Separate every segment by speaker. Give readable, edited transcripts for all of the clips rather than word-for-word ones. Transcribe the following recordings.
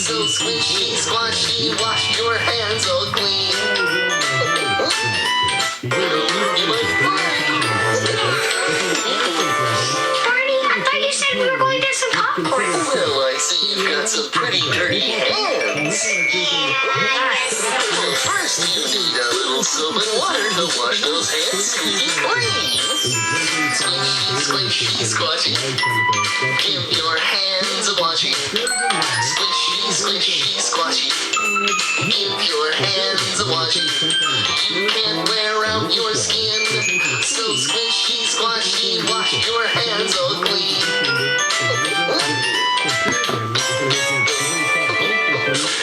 Speaker 1: So squishy, squashy, wash your hands all clean.
Speaker 2: Barney, I thought you said we were going to get some popcorn.
Speaker 1: Well, I see you've got some pretty dirty hands. Well, first you need a little soap and water to wash those hands squeaky clean. Squishy, squishy, squashy. Give your hands a washing. Squishy, squishy, squashy. Give your hands a washing. You can't wear out your skin. So squishy, squashy, wash your hands all clean.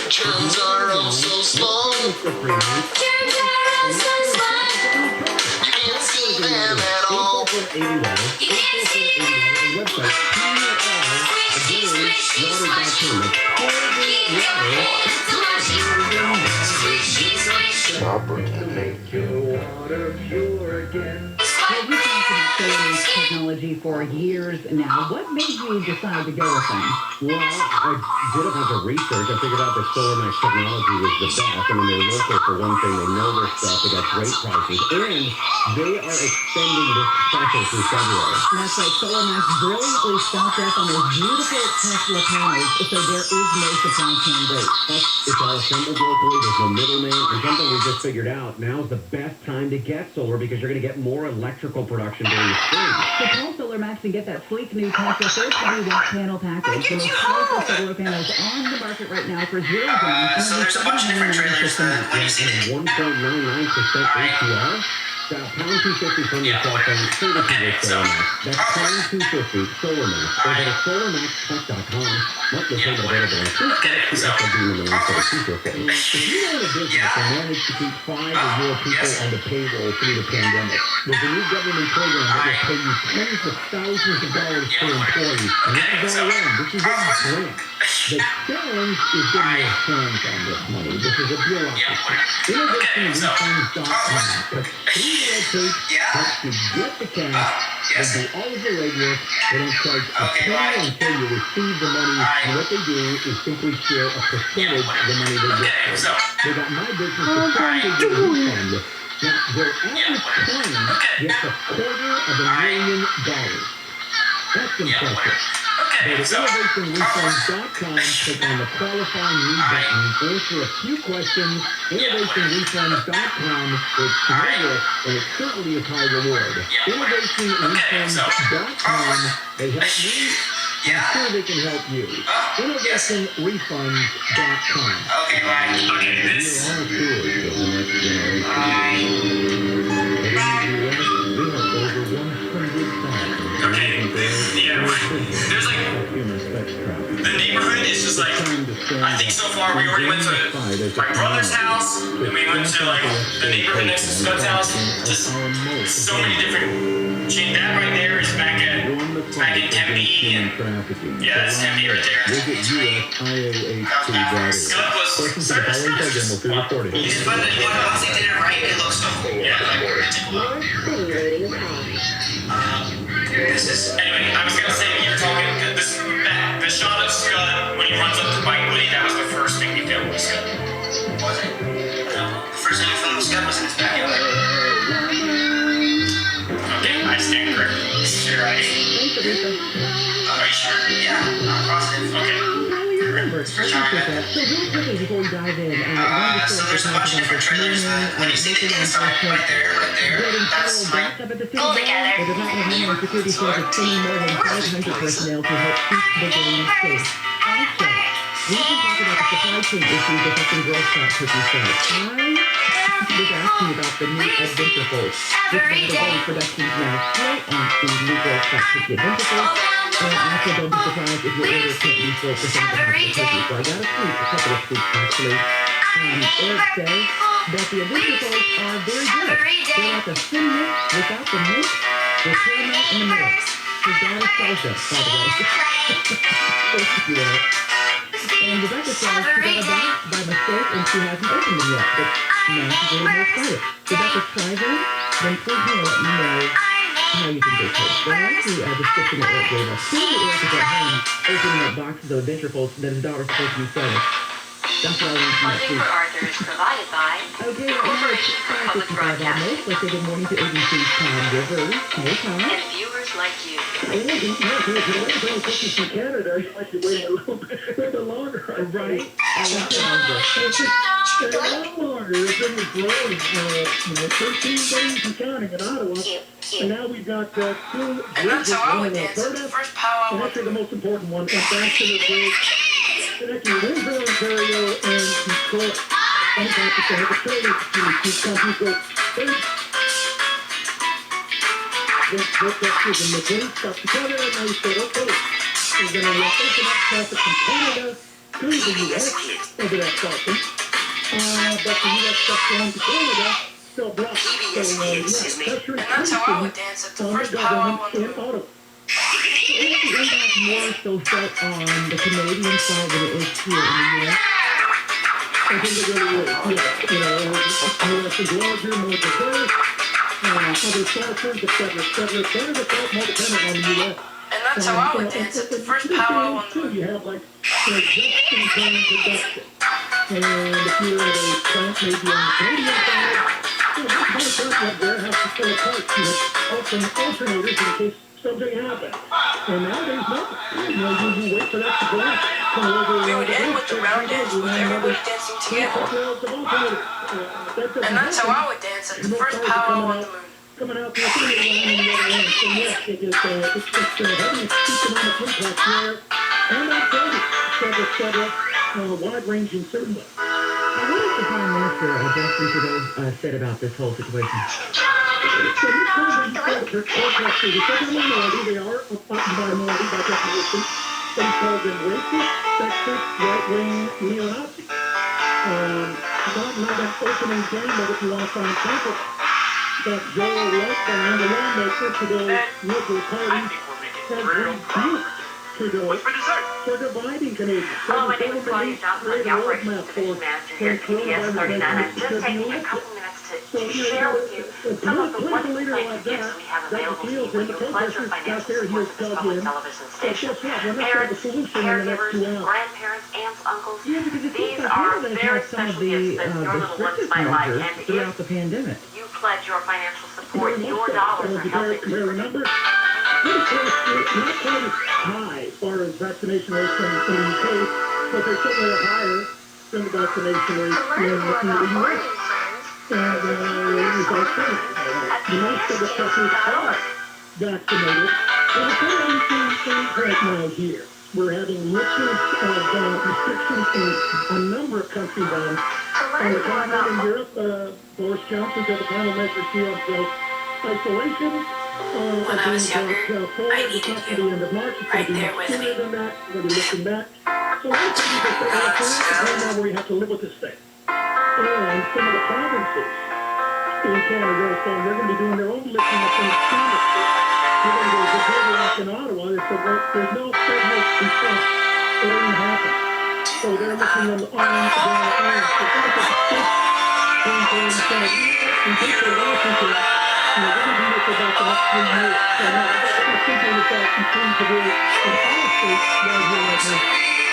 Speaker 1: Germs are oh so small.
Speaker 2: Germs are oh so small.
Speaker 1: You can't see them at all.
Speaker 2: You can't see them. Squishy, squishy, squashy. Keep your hands a washing. Squishy, squishy.
Speaker 3: Chopper can make your water pure again.
Speaker 4: Well, we talked about solar technology for years now. What made you decide to go with them?
Speaker 5: Well, I did a bunch of research. I figured out that solar max technology was the best. I mean, they're local for one thing. They know their stuff. They got great prices. And they are extending this special through February.
Speaker 4: That's right. Solar Max brilliantly stocked up on those beautiful Tesla panels, so there is no supply chain break.
Speaker 5: It's all assembled locally. There's no middleman. And something we just figured out, now's the best time to get solar because you're going to get more electrical production during the spring.
Speaker 4: So call Solar Max and get that sleek new Tesla 30-watt panel package. The most powerful solar panels on the market right now for $0 down.
Speaker 6: So there's a bunch of different trailers that when you see it.
Speaker 5: 1.99% APR. Got pound 250 from your cell phone. Say that you with Solar Max. That's pound 250 Solar Max. Or go to solarmaxtech.com. Not the same available on two steps. If you own a business and manage to keep 5 or more people on the payroll through the pandemic, there's a new government program that will pay you tens of thousands of dollars per employee. And this is all around. This is a grant. The challenge is getting your hands on this money. This is a bureaucracy. Innovationrefunds.com. But through the red tape, helps you get the cash and do all of the legwork. They don't charge a penny until you receive the money. And what they do is simply share a percentage of the money they get. They got My Business to refund. Now, their average client gets $250,000. That's impressive. Go to innovationrefunds.com, click on the qualifying me button, answer a few questions. Innovationrefunds.com, it's no risk, and it certainly is high reward. Innovationrefunds.com, they help me, I'm sure they can help you. Innovationrefunds.com.
Speaker 6: Okay, right. Okay, this. Okay, yeah, there's like, the neighborhood is just like, I think so far we already went to my brother's house, and we went to like the neighborhood next to Scott's house, just so many different, that right there is back in Tempe, and yeah, that's Tempe right there. Scott was, he's fun, once he did it right, it looks so cool. Yeah, anyway, I was gonna say, you're talking, the shot of Scud when he runs up to bite Woody, that was the first thing we filmed with Scud. Was it? No. The first thing we filmed with Scud was in his backyard. Okay, I stand corrected. Sure, right? Are you sure? Yeah, I'm positive. Okay.
Speaker 4: Remember, so real quickly before we dive in,
Speaker 6: so there's a bunch of different trailers. When you see the inside, right there, that's like,
Speaker 2: Pull together.
Speaker 4: The Department of Homeland Security says it's training more than 500 personnel to help keep the game safe. Also, we can talk about the supply chain issues affecting Girl Scout cookie sales. I was asking about the new Adventure Folks. This by the way, productions now still on the new Girl Scout cookie Adventure Folks. And also don't be surprised if your order can't be filled for some of the cookies. So I got a couple of tweets actually. Eric says that the Adventure Folks are very good. They're like a thin mix without the milk, the caramel in the middle. His daughter Sasha, by the way. Thank you, Eric. And Rebecca says she got a box by mistake and she hasn't opened them yet. But now she's a little more excited. Rebecca, try them, then please let me know how you think they could. But I like the description that Eric gave us. Clearly Eric is at home opening up boxes of adventure folks that his daughter's supposed to be selling. That's what I want from that
Speaker 7: Funding
Speaker 4: tweet.
Speaker 7: for Arthur is provided by
Speaker 4: Okay,
Speaker 7: the Corporation for Public Broadcasting
Speaker 4: let's say good morning to ABC's Tom Rivers. Hey, Tom.
Speaker 7: and viewers like you.
Speaker 3: If you're waiting for cookies from Canada, you might be waiting a little bit longer.
Speaker 4: Right? I want to know
Speaker 3: It's a lot longer. It's been growing, 13 days and counting in Ottawa. And now we've got two
Speaker 7: And that's how I would
Speaker 3: bridges,
Speaker 7: dance
Speaker 3: one
Speaker 7: at
Speaker 3: in
Speaker 7: the first powwow.
Speaker 3: and actually the most important one, Ambassador Bridge, connecting Windsor, Ontario, and Detroit. On top of that, the trade between two countries goes and the bridge stuck together, and now you said, okay, we're going to open up traffic from Canada to the U.S. over that crossing. But the U.S. stuff going to Canada still blocked. So, pressure
Speaker 7: And that's how I would dance at the
Speaker 3: on the
Speaker 7: first powwow
Speaker 3: government
Speaker 7: on the
Speaker 3: in Ottawa.
Speaker 4: Is the impact more so felt on the Canadian side than it is here in the U.S.?
Speaker 3: I think it really is, yeah. U.S. is larger, more diverse, other sources, et cetera, et cetera, et cetera. It's all more dependent on the U.S.
Speaker 7: And that's how I would dance at the first powwow on the moon.
Speaker 3: You have like just-in-time production. And if you're at a plant maybe on the Canadian side, this whole plant up there has to fill a part, open alternators in case something happens. And nowadays, nothing. You wait for that to go up.
Speaker 7: We would end with the round dance with everybody dancing together. And that's how I would dance at the first powwow on the moon.
Speaker 3: Coming out to the line on the other end. So yes, it's having a economic impact there. And outside, et cetera, wide-ranging certainly.
Speaker 4: Now, what has the Prime Minister, Justin Trudeau, said about this whole situation?
Speaker 3: So these protesters, the second minority, they are a minority by definition. They call them racist, sexist, right-wing, neo-Nazi. Not that opening game of it you want to find comfort. But Joel White, the lawmaker for the Liberal Party, has rebuked Trudeau for dividing Canadians.
Speaker 8: Hello, my name is Claudia Johnson. I'm the Operations Division Manager here at KPS 39. I'm just taking a couple minutes to share with you some of the wonderful kinds of gifts we have available to you when you pledge your financial support to this public television station. Parents, caregivers, grandparents, aunts, uncles, these are very special gifts that your little ones might like. And
Speaker 4: throughout
Speaker 8: if
Speaker 4: the pandemic.
Speaker 8: you pledge your financial support, your dollars are helping to
Speaker 3: Remember, not quite as high as far as vaccination rates in the UK, but they certainly are higher than the vaccination rates in the US. And it's also, most of the countries are vaccinated. And it's not anything right now here. We're having liftings of restrictions in a number of countries on the continent in Europe. Boris Johnson's got the final measures here of isolation.
Speaker 7: When I was younger, I needed you right there with me.
Speaker 3: We're looking back. So a lot of people say, now where you have to live with this thing. And some of the provinces in Canada are saying they're going to be doing their own lifting up in Canada. You're going to go to the in Ottawa. They said, well, there's no federal consent. It ain't happen. So they're looking on the arms of their own. So some of the states and take their licenses. We're going to do this about the next 3 years. So now, I'm thinking that that continues to be in all states right here right now.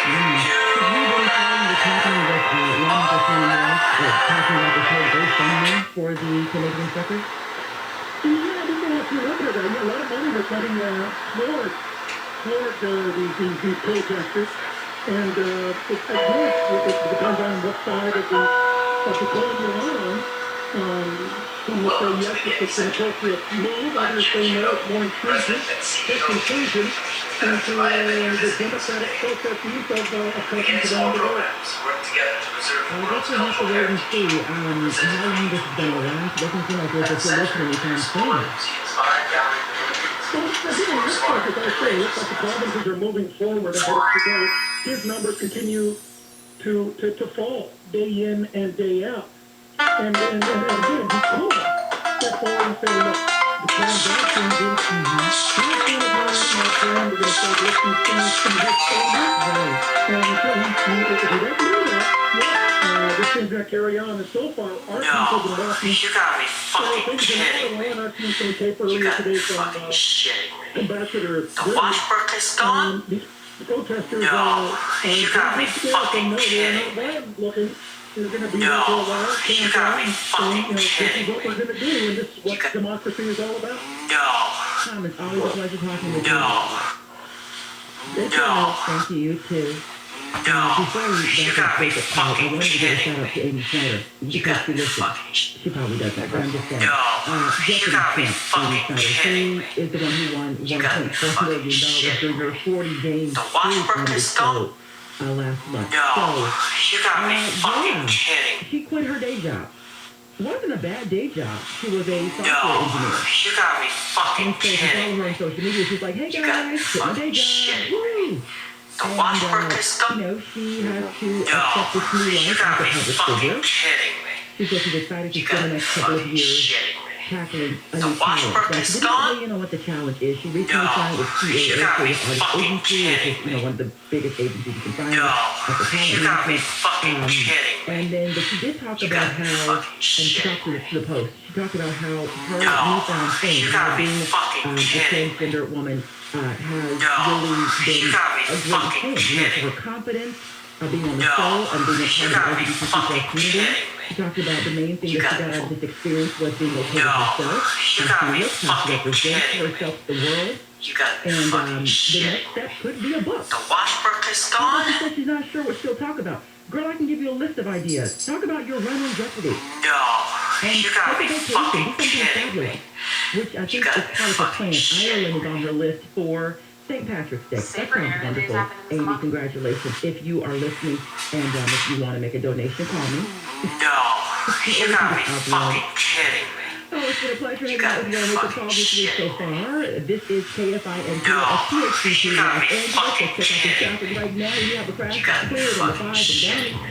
Speaker 4: Have you been following the company with lawmakers in the U.S. talking about this whole GoFundMe for the Canadian truckers?
Speaker 3: Yeah, I think they have to look at that. A lot of money they're putting toward these protesters. And it depends on what side of the coin you're on. Some will say yes, it's an appropriate move. Others say no, it's more intrusive. It's intrusive into the democratic process use of countries around the world.
Speaker 4: I guess we'll have to wait and see how long this is going to last. It doesn't seem like there's a solution anytime soon.
Speaker 3: Well, it looks like, as I say, it looks like the provinces are moving forward ahead of today. His numbers continue to fall day in and day out. And again, he told us that forward and say, look, the transactions is we're going to start lifting things from this over. And until he doesn't do that, this thing's going to carry on. And so far, our team's been walking.
Speaker 6: You gotta be fucking kidding me.
Speaker 3: Our team's going to tape
Speaker 6: You
Speaker 3: earlier
Speaker 6: gotta be
Speaker 3: today from
Speaker 6: fucking shitting me.
Speaker 3: Ambassador.
Speaker 6: The Washbrook is gone?
Speaker 3: These protesters
Speaker 6: No, you gotta be fucking kidding me.
Speaker 3: Looking. They're going to be
Speaker 6: No,
Speaker 3: there for a while.
Speaker 6: you gotta be fucking
Speaker 3: This is
Speaker 6: kidding
Speaker 3: what we're going to do, and this is what democracy is all about.
Speaker 6: No,
Speaker 4: Tom, it's always a pleasure talking with you.
Speaker 6: no, no,
Speaker 4: Thank you too.
Speaker 6: no.
Speaker 4: Before we
Speaker 6: You
Speaker 4: wrap
Speaker 6: gotta be
Speaker 4: up, I
Speaker 6: fucking
Speaker 4: wanted to give a shout
Speaker 6: kidding
Speaker 4: out to
Speaker 6: me.
Speaker 4: Amy Snyder.
Speaker 6: You
Speaker 4: Because
Speaker 6: gotta
Speaker 4: she
Speaker 6: be
Speaker 4: listens.
Speaker 6: fucking
Speaker 4: She probably does that, but I'm just saying.
Speaker 6: No, you
Speaker 4: Jeopardy
Speaker 6: gotta be
Speaker 4: champ,
Speaker 6: fucking
Speaker 4: Amy Snyder.
Speaker 6: kidding
Speaker 4: She is the one who won
Speaker 6: You gotta be
Speaker 4: $1.4 million
Speaker 6: fucking
Speaker 4: during her 40-game
Speaker 6: The
Speaker 4: streak
Speaker 6: Washbrook
Speaker 4: on the
Speaker 6: is gone?
Speaker 4: show last month.
Speaker 6: No,
Speaker 4: So,
Speaker 6: you gotta be fucking
Speaker 4: yeah,
Speaker 6: kidding.
Speaker 4: she quit her day job. Wasn't a bad day job. She was a software
Speaker 6: No,
Speaker 4: engineer.
Speaker 6: you gotta be fucking
Speaker 4: And so she
Speaker 6: kidding
Speaker 4: followed her
Speaker 6: me.
Speaker 4: on social media. She's like, hey
Speaker 6: You gotta be
Speaker 4: guys, quit my day
Speaker 6: fucking
Speaker 4: job.
Speaker 6: shitting
Speaker 4: Woo!
Speaker 6: The Washbrook is
Speaker 4: You
Speaker 6: gone?
Speaker 4: know, she has to
Speaker 6: No,
Speaker 4: accept this new
Speaker 6: you
Speaker 4: life as
Speaker 6: gotta
Speaker 4: a
Speaker 6: be
Speaker 4: public
Speaker 6: fucking
Speaker 4: figure.
Speaker 6: kidding me.
Speaker 4: She said she decided to
Speaker 6: You
Speaker 4: spend
Speaker 6: gotta
Speaker 4: the
Speaker 6: be
Speaker 4: next couple of
Speaker 6: fucking
Speaker 4: years
Speaker 6: shitting me.
Speaker 4: tackling a
Speaker 6: The
Speaker 4: new challenge.
Speaker 6: Washbrook
Speaker 4: Now,
Speaker 6: is
Speaker 4: she didn't
Speaker 6: gone?
Speaker 4: really know what the challenge is. She recently
Speaker 6: No,
Speaker 4: signed with
Speaker 6: you
Speaker 4: CAA,
Speaker 6: gotta be
Speaker 4: Creative Artists
Speaker 6: fucking
Speaker 4: Agency, which is,
Speaker 6: kidding me.
Speaker 4: one of the biggest agencies you can find
Speaker 6: No,
Speaker 4: at the talent
Speaker 6: you gotta be
Speaker 4: management.
Speaker 6: fucking kidding me.
Speaker 4: And then, but she did talk
Speaker 6: You
Speaker 4: about
Speaker 6: gotta be
Speaker 4: how,
Speaker 6: fucking
Speaker 4: and she
Speaker 6: shitting
Speaker 4: talked to the Post, she talked about how her
Speaker 6: No,
Speaker 4: newfound fame,
Speaker 6: you
Speaker 4: how
Speaker 6: gotta be
Speaker 4: being
Speaker 6: fucking
Speaker 4: a
Speaker 6: kidding me.
Speaker 4: transgender woman has
Speaker 6: No,
Speaker 4: really
Speaker 6: you
Speaker 4: been
Speaker 6: gotta be
Speaker 4: a great
Speaker 6: fucking
Speaker 4: thing. You know,
Speaker 6: kidding
Speaker 4: for her confidence, being on the
Speaker 6: No,
Speaker 4: show and being a
Speaker 6: you
Speaker 4: part of
Speaker 6: gotta
Speaker 4: the
Speaker 6: be
Speaker 4: LGBTQ
Speaker 6: fucking
Speaker 4: community.
Speaker 6: kidding
Speaker 4: She
Speaker 6: me.
Speaker 4: talked about the main thing
Speaker 6: You
Speaker 4: that she
Speaker 6: gotta-
Speaker 4: got out of this experience was being okay with
Speaker 6: No,
Speaker 4: herself,
Speaker 6: you
Speaker 4: how
Speaker 6: gotta
Speaker 4: she
Speaker 6: be
Speaker 4: looks, how she
Speaker 6: fucking
Speaker 4: represents
Speaker 6: kidding me.
Speaker 4: herself to the world.
Speaker 6: You gotta be
Speaker 4: And
Speaker 6: fucking
Speaker 4: the
Speaker 6: shitting
Speaker 4: next step
Speaker 6: me.
Speaker 4: could be a book.
Speaker 6: The Washbrook is
Speaker 4: She
Speaker 6: gone?
Speaker 4: said she's not sure what she'll talk about. Girl, I can give you a list of ideas. Talk about your run on Jeopardy.
Speaker 6: No,
Speaker 4: And
Speaker 6: you gotta
Speaker 4: take
Speaker 6: be
Speaker 4: a vacation,
Speaker 6: fucking
Speaker 4: do something
Speaker 6: kidding
Speaker 4: fabulous.
Speaker 6: me.
Speaker 4: Which I
Speaker 6: You
Speaker 4: think
Speaker 6: gotta
Speaker 4: is
Speaker 6: be
Speaker 4: part of her
Speaker 6: fucking
Speaker 4: plan.
Speaker 6: shitting
Speaker 4: Ireland is on her list for St. Patrick's Day. That
Speaker 8: Safer
Speaker 4: sounds
Speaker 8: Internet Days
Speaker 4: wonderful.
Speaker 8: happening this
Speaker 4: Amy,
Speaker 8: month.
Speaker 4: congratulations. If you are listening and if you want to make a donation, call me.
Speaker 6: No, you gotta be fucking kidding me.
Speaker 4: Oh, it's been a pleasure hanging out with you on Make a Call this week so far. This is KFI Am,
Speaker 6: No,
Speaker 4: a PhD
Speaker 6: you
Speaker 4: student
Speaker 6: gotta
Speaker 4: in
Speaker 6: be
Speaker 4: Los Angeles.
Speaker 6: fucking
Speaker 4: Check out the
Speaker 6: kidding
Speaker 4: traffic right now. You have a crash
Speaker 6: You gotta be
Speaker 4: cleared on the
Speaker 6: fucking
Speaker 4: 5 and
Speaker 6: shitting
Speaker 4: down.
Speaker 6: me.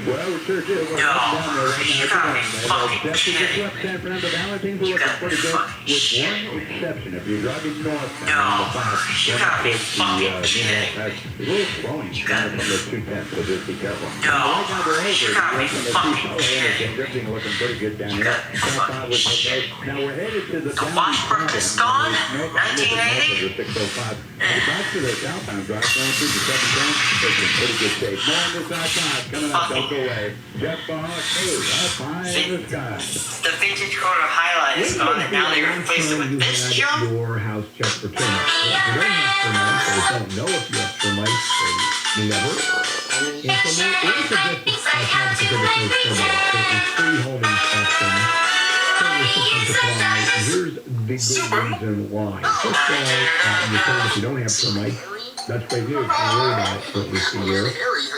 Speaker 5: Well, it sure did. We're
Speaker 6: No,
Speaker 5: down there right now.
Speaker 6: you gotta be fucking
Speaker 5: That's
Speaker 6: kidding
Speaker 5: just
Speaker 6: me.
Speaker 5: San Fernando Valley. Things are
Speaker 6: You
Speaker 5: looking
Speaker 6: gotta
Speaker 5: pretty
Speaker 6: be
Speaker 5: good,
Speaker 6: fucking
Speaker 5: with
Speaker 6: shitting
Speaker 5: one exception. If you're driving north
Speaker 6: No,
Speaker 5: on the 5,
Speaker 6: you
Speaker 5: going
Speaker 6: gotta be
Speaker 5: towards
Speaker 6: fucking
Speaker 5: the
Speaker 6: kidding
Speaker 5: that's a little slowing
Speaker 6: You
Speaker 5: down
Speaker 6: gotta
Speaker 5: from the 210, so just be careful.
Speaker 6: No,
Speaker 5: Right now we're over.
Speaker 6: you gotta be
Speaker 5: We're
Speaker 6: fucking
Speaker 5: looking at
Speaker 6: kidding
Speaker 5: drifting looking pretty good down
Speaker 6: You
Speaker 5: here.
Speaker 6: gotta be
Speaker 5: South
Speaker 6: fucking
Speaker 5: 5 was okay. Now we're headed to the
Speaker 6: The Washbrook is gone? 1980?
Speaker 5: 605. Back to the southbound drive, going through the 710, it's in pretty good shape. More on this outside, coming up, don't go away. Jeff Barr, hey, up high in the sky.
Speaker 6: The vintage corner highlight is gone, and now they replaced it with this junk?
Speaker 5: Your house checked for termites. Well, if you don't have termites, or don't know if you have termites, you never. And so we're suggesting how to prevent those termites. There's free home inspection, service system supply. Here's the good reason why. First of all, you told if you don't have termites, that's great news. Don't worry about it for at least a year.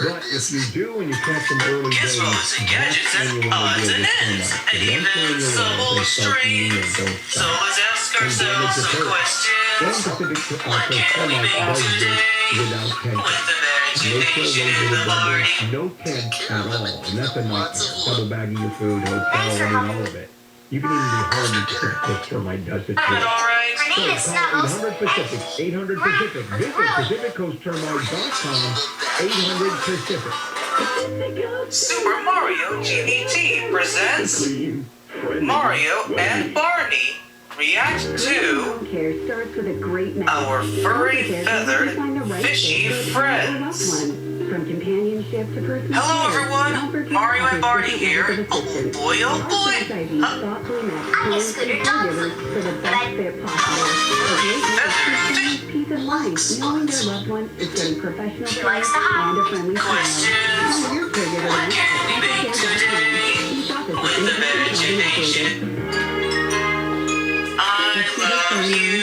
Speaker 5: But if you do and you catch them early days,
Speaker 6: Gizmos and gadgets
Speaker 5: that's
Speaker 6: and
Speaker 5: when you want to
Speaker 6: odds
Speaker 5: deal
Speaker 6: and
Speaker 5: with
Speaker 6: ends,
Speaker 5: termites.
Speaker 6: and
Speaker 5: So don't
Speaker 6: even
Speaker 5: clean your
Speaker 6: some
Speaker 5: walls
Speaker 6: old
Speaker 5: and start cleaning and
Speaker 6: strings.
Speaker 5: don't
Speaker 6: So
Speaker 5: stop.
Speaker 6: let's ask
Speaker 5: And damage
Speaker 6: ourselves
Speaker 5: the
Speaker 6: some
Speaker 5: turf. One
Speaker 6: questions.
Speaker 5: Pacific
Speaker 6: What can we
Speaker 5: termite
Speaker 6: make
Speaker 5: does this
Speaker 6: today
Speaker 5: without tent.
Speaker 6: with
Speaker 5: No
Speaker 6: imagination in the party?
Speaker 5: no tent at all. And that's a nightmare. Double bagging your food, hotel, running all of it. You can even be harmed if the termite does it
Speaker 6: All
Speaker 5: too.
Speaker 6: right.
Speaker 2: Her name is
Speaker 5: So
Speaker 2: Snuggles.
Speaker 5: call 800 Pacific, 800 Pacific. Visit PacificCoastTermite.com, 800 Pacific.
Speaker 6: Super Mario GDT presents Mario and Barney react to
Speaker 9: Care starts with a great message.
Speaker 6: our furry, feathered,
Speaker 9: Find the right
Speaker 6: fishy
Speaker 9: fit for your loved
Speaker 6: friends.
Speaker 9: one. From companionship to personal
Speaker 6: Hello
Speaker 9: care,
Speaker 6: everyone,
Speaker 9: Comfort
Speaker 6: Mario and
Speaker 9: offers
Speaker 6: Barney
Speaker 9: different
Speaker 6: here.
Speaker 9: levels of
Speaker 6: Oh
Speaker 9: assistance.
Speaker 6: boy, oh
Speaker 9: Our
Speaker 6: boy.
Speaker 9: franchisees thoughtfully match
Speaker 2: I'm a
Speaker 9: parents
Speaker 2: scooter
Speaker 9: and
Speaker 2: dog.
Speaker 9: caregivers for the best fit possible. A great message gives peace of mind, knowing their loved one is getting professional
Speaker 2: She
Speaker 9: care
Speaker 2: likes to hop.
Speaker 9: and a friendly smile.
Speaker 6: Questions.
Speaker 9: Tell your caregiver
Speaker 6: What
Speaker 9: that
Speaker 6: can we make today
Speaker 9: Each office is
Speaker 6: with
Speaker 9: independently
Speaker 6: imagination? I love you, you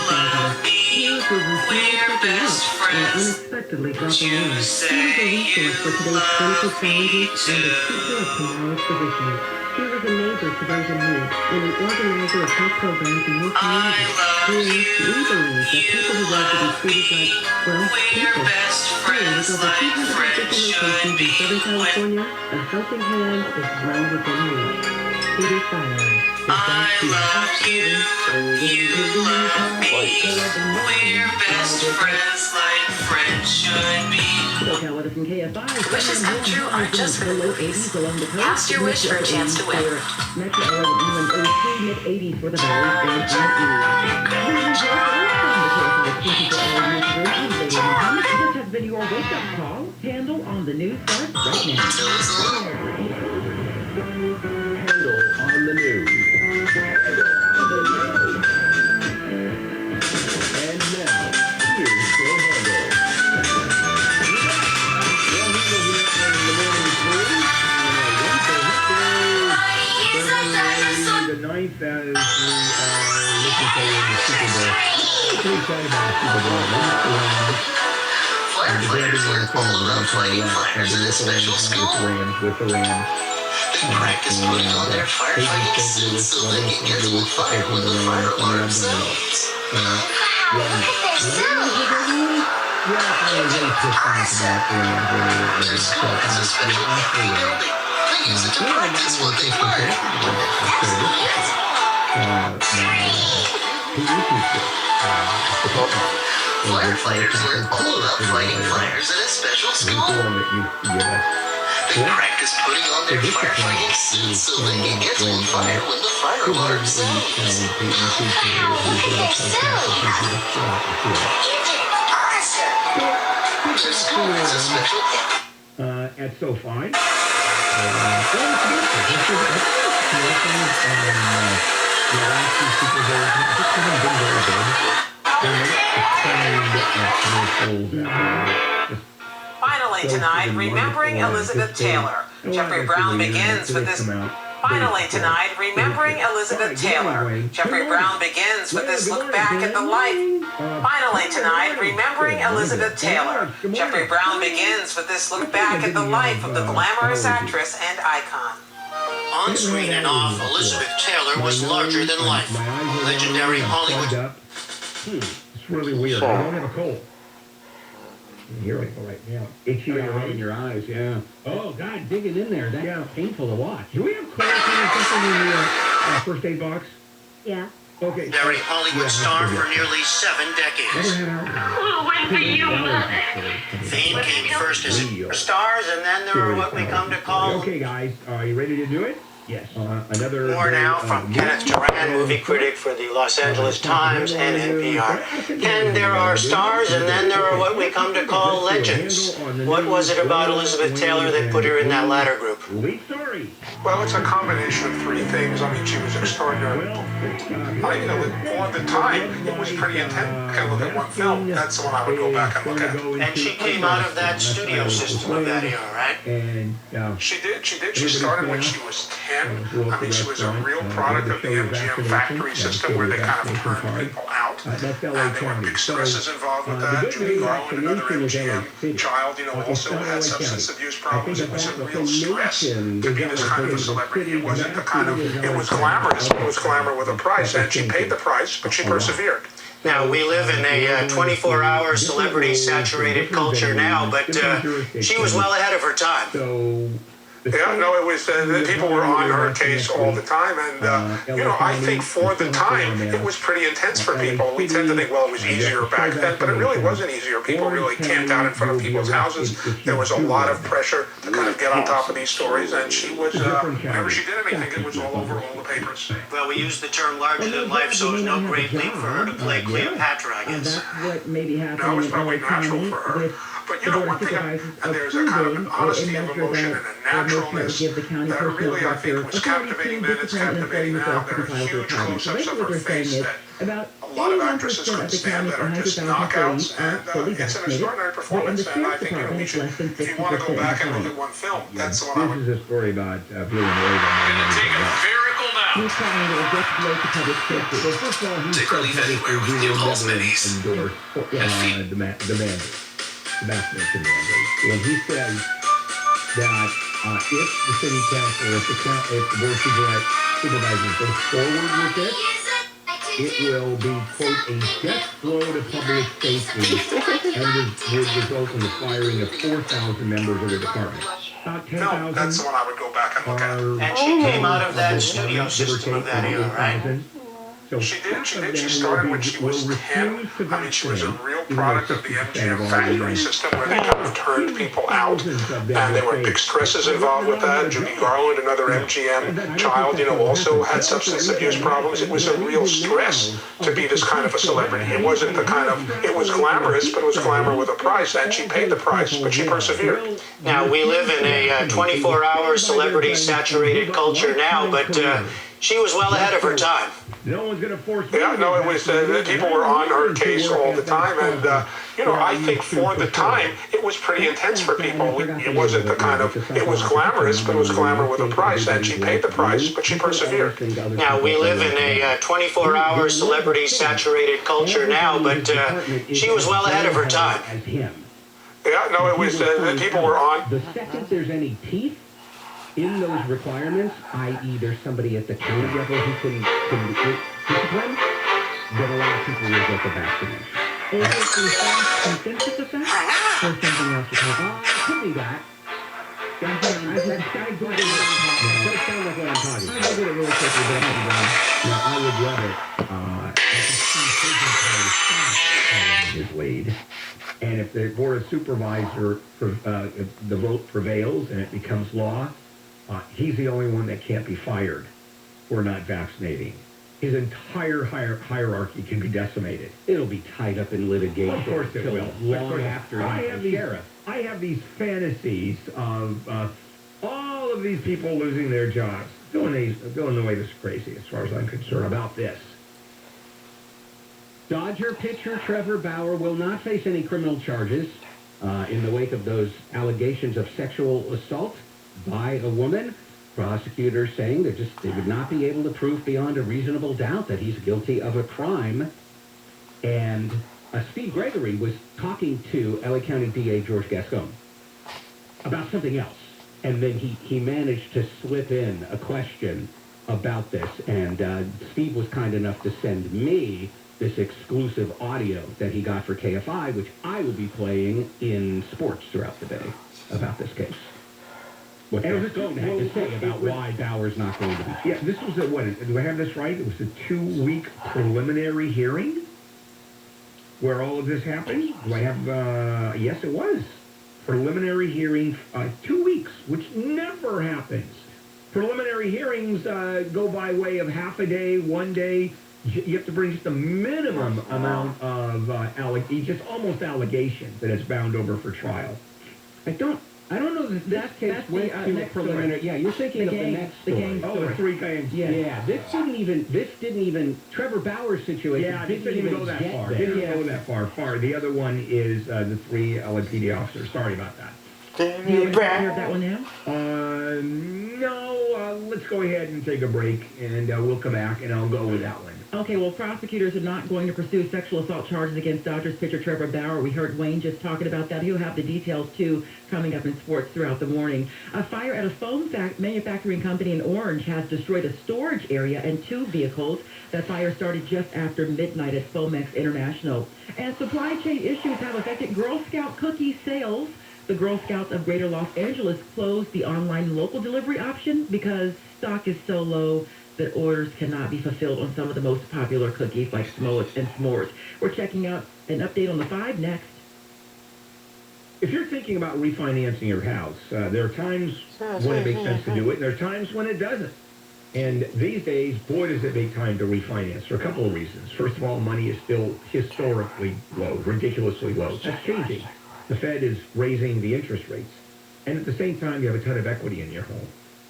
Speaker 6: love me. We're best friends.
Speaker 4: Unexpectedly drop
Speaker 6: You
Speaker 4: away.
Speaker 6: say
Speaker 4: Here is a resource for
Speaker 6: you
Speaker 4: today's
Speaker 6: love
Speaker 4: clinical
Speaker 6: me
Speaker 4: challenges and the future of
Speaker 6: too.
Speaker 4: tomorrow's physicians. Here is a neighbor to those in need and an organizer of health programs in your community.
Speaker 6: I love
Speaker 4: Here,
Speaker 6: you,
Speaker 4: we believe that people deserve to be treated like, well,
Speaker 6: We're
Speaker 4: people.
Speaker 6: best
Speaker 4: Here,
Speaker 6: friends
Speaker 4: with over
Speaker 6: like
Speaker 4: 250
Speaker 6: friends should
Speaker 4: locations
Speaker 6: be.
Speaker 4: in Southern California, a helping hand is well within reach. It is silent.
Speaker 6: I love you, you love me. We're best friends like friends should be.
Speaker 4: SoCal Edison, KFI
Speaker 7: Wishes come true aren't just for the movies. Cast your wish for a chance to win.
Speaker 4: Metro area of England, 03, mid-80s for the Valley, and this has been your wake-up call. Handle on the news starts right now.
Speaker 5: Handle on the news. And now, here's Bill Handle. The ninth as we are looking forward to the Super Bowl. Pretty excited about the Super Bowl.
Speaker 1: Firefighters learn all about fighting fires in a special school.
Speaker 5: With the Rams.
Speaker 1: They practice putting on their firefighting suits so they can get to a fire when the fire alarm sounds.
Speaker 2: Look at their suit.
Speaker 5: Yeah, I was really pissed off about the Rams.
Speaker 1: Their school has a special camping building. They use it to practice what they learn. Firefighters learn all about fighting fires at a special school. They practice putting on their firefighting suits so they can get to a fire when the fire alarm sounds. Their school has a special
Speaker 5: At SoFi.
Speaker 10: Finally tonight, remembering Elizabeth Taylor. Jeffrey Brown begins with this. Finally tonight, remembering Elizabeth Taylor. Jeffrey Brown begins with this look back at the life. Finally tonight, remembering Elizabeth Taylor. Jeffrey Brown begins with this look back at the life of the glamorous actress and icon.
Speaker 11: On screen and off, Elizabeth Taylor was larger than life. Legendary Hollywood.
Speaker 5: It's really weird. I don't have a cold. Here I go right now. Itchy in your eyes, yeah. Oh, God, digging in there. That's painful to watch. Do we have chloroquine or something in the first aid box?
Speaker 9: Yeah.
Speaker 5: Okay.
Speaker 11: Legendary Hollywood star for nearly 7 decades.
Speaker 2: We'll wait for you, Mother.
Speaker 11: Fame came first as stars, and then there are what we come to call...
Speaker 5: Okay, guys, are you ready to do it? Yes. Another
Speaker 11: More now from Kenneth Duran, movie critic for the Los Angeles Times and NPR. Ken, there are stars, and then there are what we come to call legends. What was it about Elizabeth Taylor that put her in that latter group?
Speaker 12: Well, it's a combination of 3 things. I mean, she was extraordinary. For the time, it was pretty intense. I can look at one film. That's the one I would go back and look at.
Speaker 11: And she came out of that studio system of that era, right?
Speaker 12: She did. She started when she was 10. I mean, she was a real product of the MGM factory system where they kind of turned people out. And there were big stresses involved with that. Judy Garland, another MGM child, also had substance abuse problems. It was a real stress to be this kind of a celebrity. It wasn't the kind of, it was glamorous. It was glamour with a price, and she paid the price, but she persevered.
Speaker 11: Now, we live in a 24-hour celebrity-saturated culture now, but she was well ahead of her time.
Speaker 12: Yeah, no, it was, people were on her case all the time, and, I think for the time, it was pretty intense for people. We tend to think, well, it was easier back then, but it really wasn't easier. People really camped out in front of people's houses. There was a lot of pressure to kind of get on top of these stories, and she was, whenever she did anything, it was all over all the papers.
Speaker 11: Well, we use the term larger than life, so it's no great leap for her to play Cleopatra, I guess.
Speaker 4: That's what may be happening
Speaker 12: No, it's probably natural for her. But one thing, and there's a kind of an honesty of emotion and a naturalness that really, I think, was captivating then. It's captivating now. There are huge close-ups of her face that a lot of actresses couldn't stand that are just knockouts, and it's an extraordinary performance. And I think, if you want to go back and look at one film, that's the one I would.
Speaker 5: This is a story about Blue and Raven.
Speaker 6: Gonna take a miracle now.
Speaker 1: Take or leave anywhere with New Hall Smithies.
Speaker 5: The mandate. And he says that if the city council, if the board of supervisors go forward with it, it will be, quote, a death blow to public safety and would result in the firing of 4,000 members of the department. About 10,000.
Speaker 12: No, that's the one I would go back and look at.
Speaker 11: And she came out of that studio system of that era, right?
Speaker 5: So
Speaker 12: She did.
Speaker 5: half
Speaker 12: She
Speaker 5: of
Speaker 12: did. She
Speaker 5: them
Speaker 12: started
Speaker 5: will
Speaker 12: when
Speaker 5: be-
Speaker 12: she was
Speaker 5: will
Speaker 12: 10.
Speaker 5: refuse to
Speaker 12: I mean, she was a
Speaker 5: vaccinate,
Speaker 12: real
Speaker 5: even
Speaker 12: product
Speaker 5: though
Speaker 12: of the
Speaker 5: 60%
Speaker 12: MGM
Speaker 5: have already
Speaker 12: factory
Speaker 5: done.
Speaker 12: system where they kind of turned people out.
Speaker 5: Thousands of them
Speaker 12: And there
Speaker 5: will
Speaker 12: were
Speaker 5: say,
Speaker 12: big stresses involved with that. Judy Garland, another MGM child, also had substance abuse problems. It was a real stress to be this kind of a celebrity. It wasn't the kind of, it was glamorous, but it was glamour with a price, and she paid the price, but she persevered.
Speaker 11: Now, we live in a 24-hour celebrity-saturated culture now, but she was well ahead of her time.
Speaker 5: No one's going to force
Speaker 12: Yeah, no, it was, people were on her case all the time, and, I think for the time, it was pretty intense for people. It wasn't the kind of, it was glamorous, but it was glamour with a price, and she paid the price, but she persevered.
Speaker 11: Now, we live in a 24-hour celebrity-saturated culture now, but she was well ahead of her time.
Speaker 12: Yeah, no, it was, people were on.
Speaker 5: The second there's any teeth in those requirements, i.e. there's somebody at the county level who can discipline, then a lot of people will get the vaccination. Is it consensus effect? Or something else you talk? Could be that. That's exactly what I'm talking about. That sounds like what I'm talking about. I'll get it really quickly, but I'm not done. Now, I would love it. I can see his lead. And if the Board of Supervisor, if the vote prevails and it becomes law, he's the only one that can't be fired for not vaccinating. His entire hierarchy can be decimated. It'll be tied up in litigation. Of course it will. Long after the sheriff. I have these fantasies of all of these people losing their jobs. Going the way this is crazy as far as I'm concerned about this. Dodger pitcher Trevor Bauer will not face any criminal charges in the wake of those allegations of sexual assault by a woman. Prosecutors saying they would not be able to prove beyond a reasonable doubt that he's guilty of a crime. And Steve Gregory was talking to LA County DA George Gascon about something else. And then he managed to slip in a question about this. And Steve was kind enough to send me this exclusive audio that he got for KFI, which I will be playing in sports throughout the day about this case. What Gascon had to say about why Bauer's not going to be. Yeah, this was do I have this right? It was a 2-week preliminary hearing where all of this happened? Do I have, yes, it was. Preliminary hearing, 2 weeks, which never happens. Preliminary hearings go by way of half a day, 1 day. You have to bring just a minimum amount of just almost allegations that it's bound over for trial. I don't know that this case went to a preliminary. Yeah, you're thinking of the next story. Oh, the 3 games. Yeah. This didn't even Trevor Bauer's situation. Yeah, this didn't even go that far. Didn't go that far. The other one is the 3 LAPD officers. Sorry about that.
Speaker 2: Do you want to hear that one now?
Speaker 5: No, let's go ahead and take a break, and we'll come back, and I'll go with that one.
Speaker 4: Okay, well, prosecutors are not going to pursue sexual assault charges against Dodgers pitcher Trevor Bauer. We heard Wayne just talking about that. He'll have the details, too, coming up in sports throughout the morning. A fire at a foam manufacturing company in Orange has destroyed a storage area and 2 vehicles. That fire started just after midnight at Fomex International. And supply chain issues have affected Girl Scout cookie sales. The Girl Scouts of Greater Los Angeles closed the online local delivery option because stock is so low that orders cannot be fulfilled on some of the most popular cookies like s'mores and s'mores. We're checking out an update on the 5 next.
Speaker 5: If you're thinking about refinancing your house, there are times when it makes sense to do it, and there are times when it doesn't. And these days, boy, does it make time to refinance for a couple of reasons. First of all, money is still historically low, ridiculously low. That's changing. The Fed is raising the interest rates. And at the same time, you have a ton of equity in your home,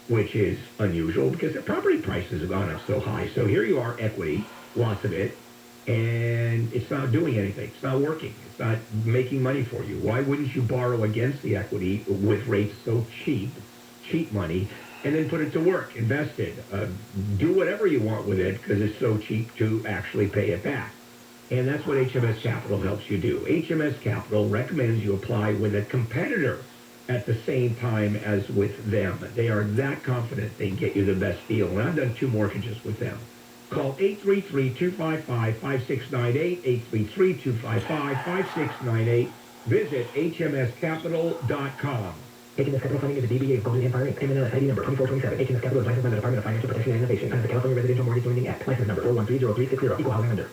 Speaker 5: which is unusual because the property prices have gone up so high. So here you are, equity, lots of it, and it's not doing anything. It's not working. It's not making money for you. Why wouldn't you borrow against the equity with rates so cheap money, and then put it to work, invest it, do whatever you want with it because it's so cheap to actually pay it back. And that's what HMS Capital helps you do. HMS Capital recommends you apply with a competitor at the same time as with them. They are that confident they can get you the best deal. And I've done 2 mortgages with them. Call 833-255-5698, 833-255-5698. Visit hmscapital.com.
Speaker 13: Taking this capital funding is a DBA of Golden Empire Inc. Payment ID number 2427. HMS Capital is licensed by the Department of Financial Protection and Innovation under the California Residential Mortgage Lending Act. License number 4130360. Equal housing lender.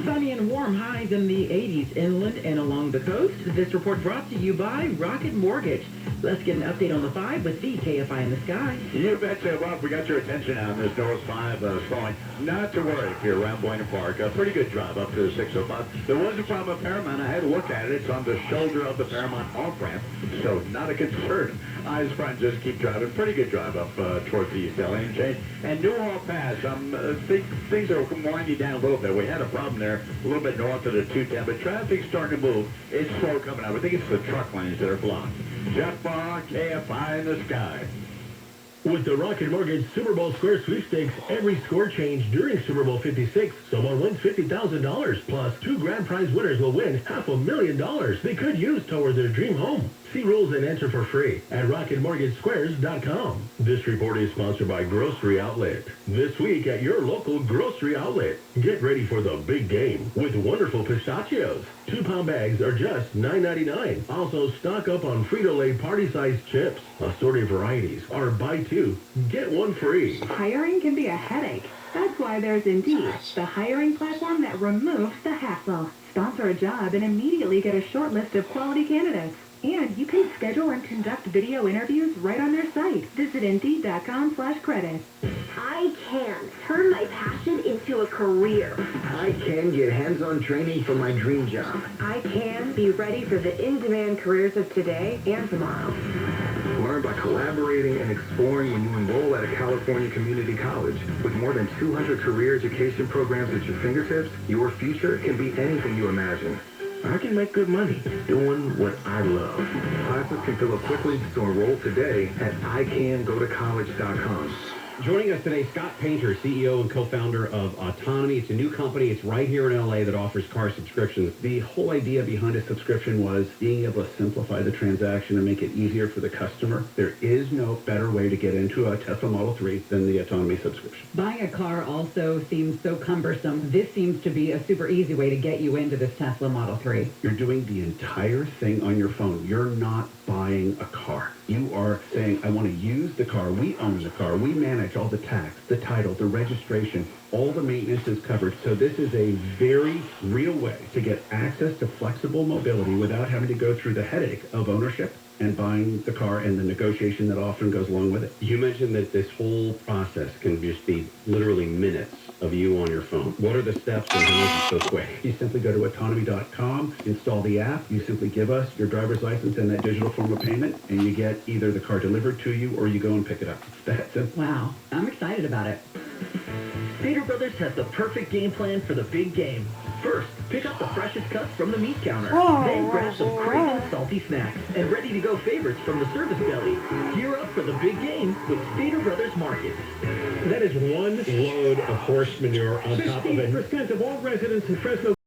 Speaker 4: Sunny and warm highs in the 80s inland and along the coast. This report brought to you by Rocket Mortgage. Let's get an update on the 5 with the KFI in the sky.
Speaker 14: You betcha, Bob. We got your attention on this North 5 slowing. Not to worry if you're around Buena Park. A pretty good drive up to 605. There was a problem at Paramount. I had a look at it. It's on the shoulder of the Paramount off-ramp, so not a concern. Eyes front, just keep driving. Pretty good drive up towards the East lane change. And New Hall Pass, things are winding down a little bit. We had a problem there a little bit north of the 210, but traffic's starting to move. It's slow coming out. I think it's the truck lanes that are blocked. Jeff Barr, KFI in the sky.
Speaker 3: With the Rocket Mortgage Super Bowl Square Sweepstakes, every score change during Super Bowl 56, someone wins $50,000. Plus, 2 grand prize winners will win $500,000 they could use toward their dream home. See rules and enter for free at RocketMortgageSquares.com. This report is sponsored by Grocery Outlet. This week at your local grocery outlet, get ready for the big game with wonderful pistachios. 2-pound bags are just $9.99. Also, stock up on Frito-Lay party-sized chips. Assorted varieties are buy 2, get 1 free.
Speaker 9: Hiring can be a headache. That's why there's Indeed, the hiring platform that removes the hassle. Sponsor a job and immediately get a short list of quality candidates. And you can schedule and conduct video interviews right on their site. Visit Indeed.com/credit.
Speaker 2: I can turn my passion into a career.
Speaker 13: I can get hands-on training for my dream job.
Speaker 9: I can be ready for the in-demand careers of today and tomorrow.
Speaker 13: Learn by collaborating and exploring when you enroll at a California community college. With more than 200 career education programs at your fingertips, your future can be anything you imagine. I can make good money doing what I love. Classes can fill up quickly, so enroll today at ICanGoToCollege.com.
Speaker 5: Joining us today, Scott Painter, CEO and co-founder of Autonomy. It's a new company. It's right here in LA that offers car subscriptions. The whole idea behind a subscription was being able to simplify the transaction and make it easier for the customer. There is no better way to get into a Tesla Model 3 than the Autonomy subscription.
Speaker 15: Buying a car also seems so cumbersome. This seems to be a super easy way to get you into this Tesla Model 3.
Speaker 5: You're doing the entire thing on your phone. You're not buying a car. You are saying, I want to use the car. We own the car. We manage all the tax, the title, the registration. All the maintenance is covered. So this is a very real way to get access to flexible mobility without having to go through the headache of ownership and buying the car and the negotiation that often goes along with it. You mentioned that this whole process can just be literally minutes of you on your phone. What are the steps and how is it so quick? You simply go to autonomy.com, install the app, you simply give us your driver's license and that digital form of payment, and you get either the car delivered to you or you go and pick it up. It's that simple.
Speaker 15: Wow, I'm excited about it.
Speaker 3: Stater Brothers has the perfect game plan for the big game. First, pick up the freshest cuts from the meat counter. Then grab some craving salty snacks and ready-to-go favorites from the service deli. Gear up for the big game with Stater Brothers Market.
Speaker 14: That is one load of horse manure on top of it.
Speaker 3: 15% of all residents in Fresno